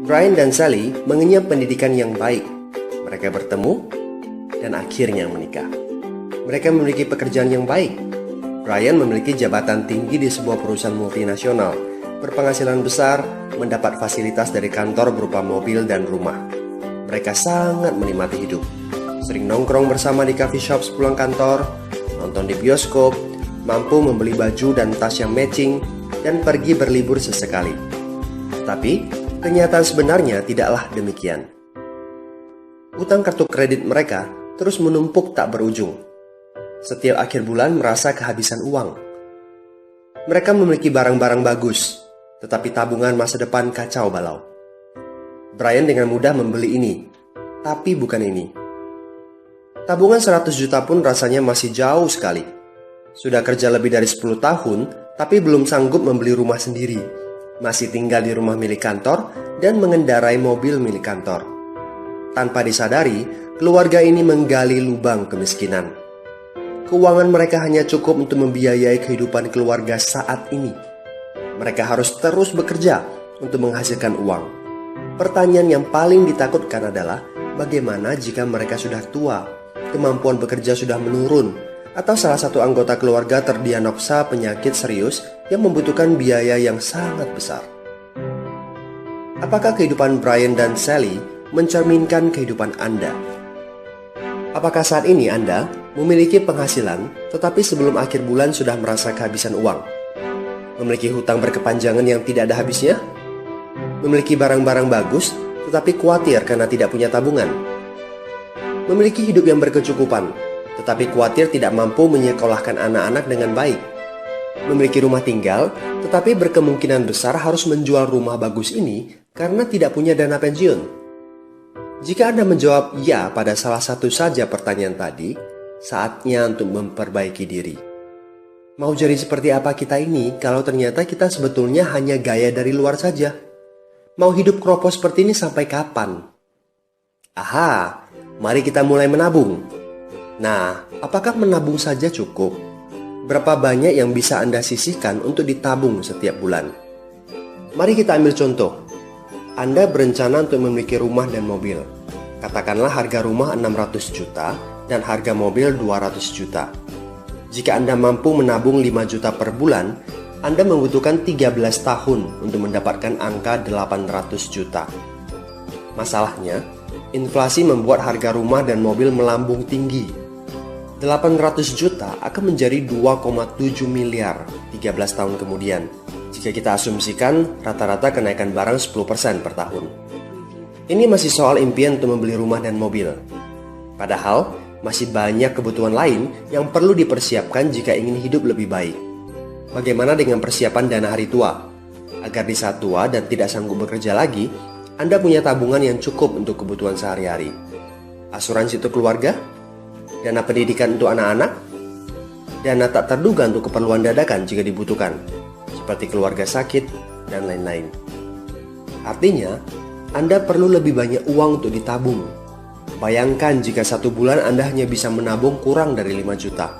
Brian dan Sally mengenyam pendidikan yang baik. Mereka bertemu dan akhirnya menikah. Mereka memiliki pekerjaan yang baik. Brian memiliki jabatan tinggi di sebuah perusahaan multinasional, berpenghasilan besar, mendapat fasilitas dari kantor berupa mobil dan rumah. Mereka sangat menikmati hidup. Sering nongkrong bersama di coffee shop sepulang kantor, nonton di bioskop, mampu membeli baju dan tas yang matching, dan pergi berlibur sesekali. Tapi, kenyataan sebenarnya tidaklah demikian. Utang kartu kredit mereka terus menumpuk tak berujung. Setiap akhir bulan merasa kehabisan uang. Mereka memiliki barang-barang bagus, tetapi tabungan masa depan kacau balau. Brian dengan mudah membeli ini, tapi bukan ini. Tabungan 100 juta pun rasanya masih jauh sekali. Sudah kerja lebih dari 10 tahun, tapi belum sanggup membeli rumah sendiri. Masih tinggal di rumah milik kantor dan mengendarai mobil milik kantor. Tanpa disadari, keluarga ini menggali lubang kemiskinan. Keuangan mereka hanya cukup untuk membiayai kehidupan keluarga saat ini. Mereka harus terus bekerja untuk menghasilkan uang. Pertanyaan yang paling ditakutkan adalah bagaimana jika mereka sudah tua, kemampuan bekerja sudah menurun, atau salah satu anggota keluarga terdiagnosa penyakit serius yang membutuhkan biaya yang sangat besar. Apakah kehidupan Brian dan Sally mencerminkan kehidupan Anda? Apakah saat ini Anda memiliki penghasilan tetapi sebelum akhir bulan sudah merasa kehabisan uang? Memiliki hutang berkepanjangan yang tidak ada habisnya? Memiliki barang-barang bagus tetapi khawatir karena tidak punya tabungan? Memiliki hidup yang berkecukupan tetapi khawatir tidak mampu menyekolahkan anak-anak dengan baik? Memiliki rumah tinggal, tetapi berkemungkinan besar harus menjual rumah bagus ini karena tidak punya dana pensiun. Jika Anda menjawab ya pada salah satu saja pertanyaan tadi, saatnya untuk memperbaiki diri. Mau jadi seperti apa kita ini kalau ternyata kita sebetulnya hanya gaya dari luar saja? Mau hidup kropos seperti ini sampai kapan? Aha, mari kita mulai menabung. Nah, apakah menabung saja cukup? Berapa banyak yang bisa Anda sisihkan untuk ditabung setiap bulan? Mari kita ambil contoh. Anda berencana untuk memiliki rumah dan mobil. Katakanlah harga rumah 600 juta dan harga mobil 200 juta. Jika Anda mampu menabung 5 juta per bulan, Anda membutuhkan 13 tahun untuk mendapatkan angka 800 juta. Masalahnya, inflasi membuat harga rumah dan mobil melambung tinggi. 800 juta akan menjadi 2,7 miliar 13 tahun kemudian jika kita asumsikan rata-rata kenaikan barang 10% per tahun. Ini masih soal impian untuk membeli rumah dan mobil. Padahal masih banyak kebutuhan lain yang perlu dipersiapkan jika ingin hidup lebih baik. Bagaimana dengan persiapan dana hari tua? Agar di saat tua dan tidak sanggup bekerja lagi, Anda punya tabungan yang cukup untuk kebutuhan sehari-hari. Asuransi untuk keluarga? Dana pendidikan untuk anak-anak, dana tak terduga untuk keperluan dadakan jika dibutuhkan, seperti keluarga sakit, dan lain-lain. Artinya, Anda perlu lebih banyak uang untuk ditabung. Bayangkan jika satu bulan Anda hanya bisa menabung kurang dari 5 juta.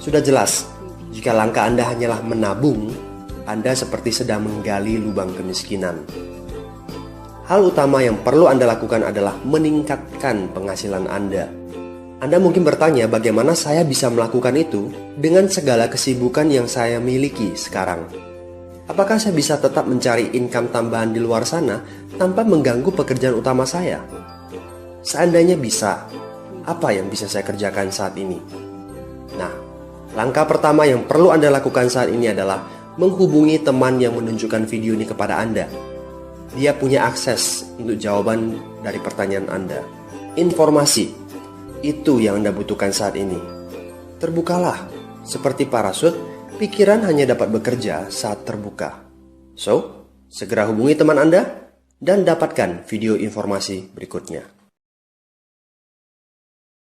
Sudah jelas, jika langkah Anda hanyalah menabung, Anda seperti sedang menggali lubang kemiskinan. Hal utama yang perlu Anda lakukan adalah meningkatkan penghasilan Anda. Anda mungkin bertanya bagaimana saya bisa melakukan itu dengan segala kesibukan yang saya miliki sekarang. Apakah saya bisa tetap mencari income tambahan di luar sana tanpa mengganggu pekerjaan utama saya? Seandainya bisa, apa yang bisa saya kerjakan saat ini? Nah, langkah pertama yang perlu Anda lakukan saat ini adalah menghubungi teman yang menunjukkan video ini kepada Anda. Dia punya akses untuk jawaban dari pertanyaan Anda. Informasi. Itu yang Anda butuhkan saat ini. Terbukalah. Seperti parasut, pikiran hanya dapat bekerja saat terbuka. So, segera hubungi teman Anda dan dapatkan video informasi berikutnya.